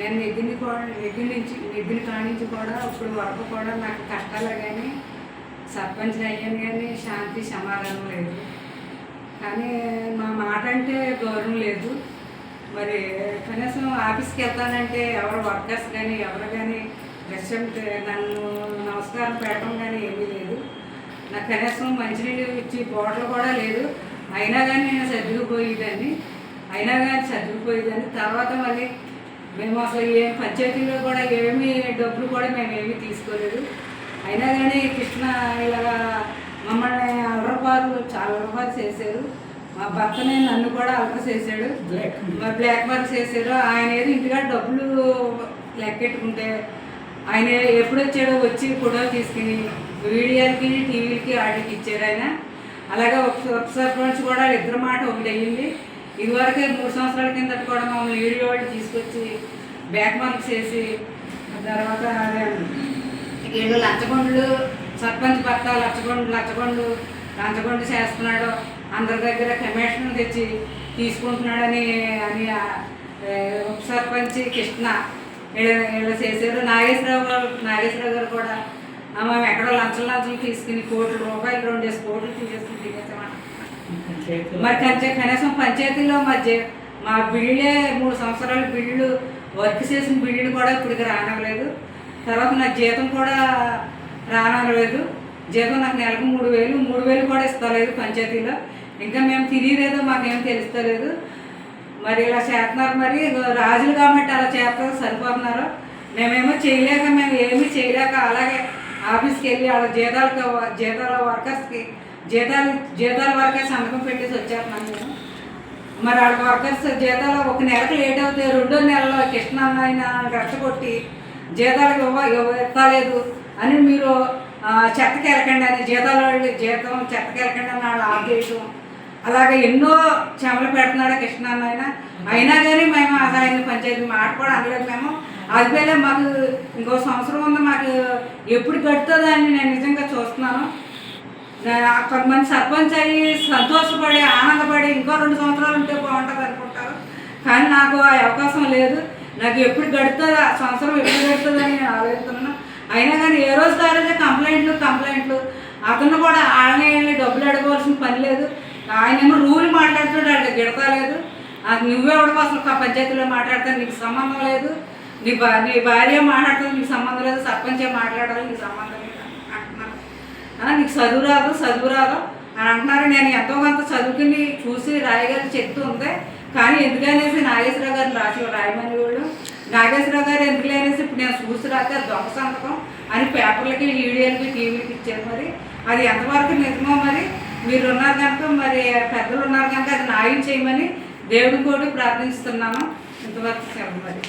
నేను నిధిని కానించి కూడా ఇప్పుడు వరకు కూడా నాకు కష్టాలే కానీ సర్పంచ్ అయ్యాను కానీ శాంతి సమాధానం లేదు. కానీ మా మాట అంటే గౌరవం లేదు. మరి కనీసం ఆఫీస్కి వెళ్తానంటే ఎవరు వర్కర్స్ కానీ ఎవరు కానీ రెస్టారెంట్ నన్ను నమస్కారం పెట్టడం కానీ ఏమీ లేదు. నాకు కనీసం మంచినీళ్ళు ఇచ్చి బాటిల్ కూడా లేదు. అయినా కానీ నేను సర్దుకుపోయేదాన్ని. తర్వాత మళ్ళీ మేము అసలు ఏం పంచాయతీలో కూడా ఏమీ డబ్బులు కూడా మేము ఏమీ తీసుకోలేదు. అయినా కానీ కృష్ణ ఇలాగా మమ్మల్ని చాలా అలవాటు చేశారు. మా భర్తని నన్ను కూడా అలవాటు చేశాడు, బ్లాక్ మార్క్ చేశారు. ఆయన ఏదో ఇంటికాడ డబ్బులు లెక్కెట్టుకుంటే ఆయన ఎప్పుడు వచ్చాడో వచ్చి ఫోటో తీసుకుని వీడియోలకి టీవీలకి వాటికి ఇచ్చారు ఆయన. అలాగే ఒక సర్పంచ్ కూడా ఇద్దరు మాట ఒకటి అయ్యింది. ఇదివరకే 3 సంవత్సరాల కిందట కూడా మమ్మల్ని వీడియో వాళ్ళు తీసుకొచ్చి బ్యాక్ మార్క్స్ చేసి తర్వాత వీళ్ళు లంచగొండలు సర్పంచ్ భర్త లంచగొండ చేస్తున్నాడు, అందరి దగ్గర కమిషన్ తెచ్చి తీసుకుంటున్నాడని ఉప సర్పంచ్ కృష్ణ వీళ్ళు చేశారు. నాగేశ్వరరావు గారు కూడా మేము ఎక్కడో లంచం తీసుకుని ₹1 కోట్లు 2 కోట్లు తీసేసుకుని తినేసామని. మరి కనీసం పంచాయతీలో మా బిల్లులే 3 సంవత్సరాల బిల్లు వర్క్ చేసిన బిల్లులు కూడా ఇప్పటికి రానవలేదు. తర్వాత నా జీతం కూడా రానవలేదు. జీతం నాకు నెలకు 3,000 కూడా ఇస్తలేదు పంచాయతీలో. ఇంకా మేము తినేదేదో మాకేం తెలుస్తలేదు. మరి ఇలా చేస్తున్నారు. మరి రాజులు కాబట్టి అలా చేస్తారు సరిపోతున్నారు. మేము ఏమీ చేయలేక అలాగే ఆఫీస్కి వెళ్ళి వాళ్ళ జీతాల వర్కర్స్కి జీతాల వరకే సంతకం పెట్టేసి వచ్చేస్తున్నాను నేను. మరి వాళ్ళ వర్కర్స్ జీతాలు ఒక నెలకు లేట్ అవుతాయి. 2వ నెలలో కృష్ణ ఆయన రెచ్చగొట్టి జీతాలకు ఇవ్వలేదు అని మీరు చెత్తకెళ్ళకండి అని జీతం చెత్తకెళ్ళకండి అని వాళ్ళు ఆఫ్ చేయటం. అలాగే ఎన్నో చెమలు పెడుతున్నాడు కృష్ణ ఆయన. అయినా కానీ మేము ఆయన పంచాయతీ మాట కూడా అనలేదు. మేము అది మాకు ఇంకో సంవత్సరం ఉంది, మాకు ఎప్పుడు గడుతుందని నేను నిజంగా చూస్తున్నాను. కొంతమంది సర్పంచ్ అయ్యి సంతోషపడి ఆనందపడి ఇంకో 2 సంవత్సరాలు ఉంటే బాగుంటుంది అనుకుంటారు. కానీ నాకు ఆ అవకాశం లేదు. నాకు ఎప్పుడు గడుతుంది, ఆ సంవత్సరం ఎప్పుడు గడుతుందని నేను ఆలోచిస్తున్నాను. అయినా కానీ ఏ రోజు కాలేజీ కంప్లైంట్లు అతను కూడా వాళ్ళని డబ్బులు అడగవలసిన పని లేదు. ఆయనేమో రూల్ మాట్లాడుతుంటే వాళ్ళకి గిడతలేదు. నువ్వెవడో అసలు పంచాయతీలో మాట్లాడతాను, నీకు సంబంధం లేదు. నీ భార్య మాట్లాడుతుంది, నీకు సంబంధం లేదు. సర్పంచే మాట్లాడాలి, నీకు సంబంధం లేదు అంటున్నారు. నీకు చదువు రాదు అని అంటున్నారు. నేను ఎంతో కొంత చదువుకుని చూసి రాయగల చెప్తూ ఉంది. కానీ ఎందుకనేసి నాగేశ్వరరావు గారు రాయమని వాళ్ళు నాగేశ్వరరావు గారు ఎందుకు అనేసి ఇప్పుడు నేను చూసి రాక దొంగ సంతకం అని పేపర్లకి వీడియోలకి టీవీలకి ఇచ్చారు. మరి అది ఎంతవరకు నిజమో మరి మీరు ఉన్నారు కనుక, మరి పెద్దలు ఉన్నారు కనుక అది న్యాయం చేయమని దేవుడి కోడి ప్రార్థిస్తున్నాను. ఇంతవరకు సెలవు మరి.